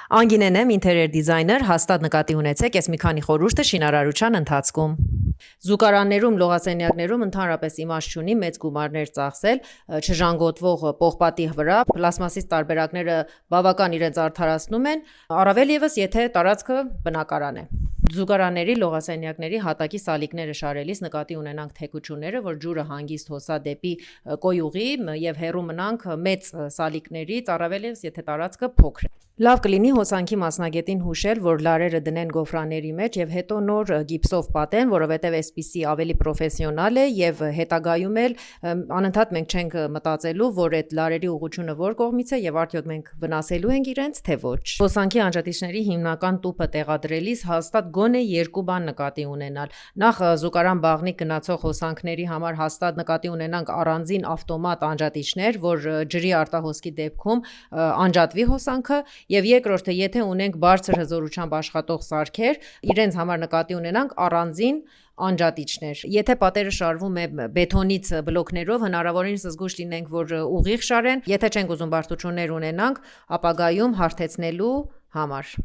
Անգինենեմ ինտերիեր դիզայներ, հաստատ նկատի ունեցեք այս մի քանի խորհուրդը շինարարության ընթացքում։ Զուգարաններում, լողասենյակներում ընդհանրապես իմաստ չունի մեծ գումարներ ծախսել չժանգոտվող պողպատի վրա, պլաստմասից տարբերակները բավական իրենց արդարացնում են, առավել ևս եթե տարածքը բնակարան է։ Զուգարանների, լողասենյակների հատակի սալիկները շարելիս նկատի ունենանք թեքությունները, որ ջուրը հանգիստ հոսա դեպի կոյուղի եւ հեռու մնանք մեծ սալիկներից, առավել ևս եթե տարածքը փոքր է։ Լավ կլինի հոսանքի մասնագետին հուշել, որ լարերը դնեն գոֆրաների մեջ եւ հետո նոր գիպսով պատեն, որովհետեւ այսպիսի ավելի պրոֆեսիոնալ է եւ հետագայում էլ անընդհատ մենք չենք մտածելու, որ այդ լարերի ուղղությունը որ կողմից է եւ արդյոք մենք վնասելու ենք իրենց, թե ոչ։ Հոսանքի անջատիչների հիմնական տուփը տեղադրելիս հաստատ գոնե երկու բան նկատի ունենալ։ Նախ զուգարան բաղնիկ գնացող հոսանքների համար հաստատ նկատի ունենանք առանձին ավտոմատ անջատիչներ, որ ջրի արտահոսքի դեպքում անջատվի հոսանքը, եւ երկրորդը, եթե ունենք բարձր հզորությամբ աշխատող սարքեր, իրենց համար նկատի ունենանք առանձին անջատիչներ։ Եթե պատերը շարվում է բետոնից բլոկներով, հնարավորինս զգույշ լինենք, որ ուղիղ շարեն, եթե չենք ուզում բարդություններ ունենանք ապագայում հարթեցնելու համար։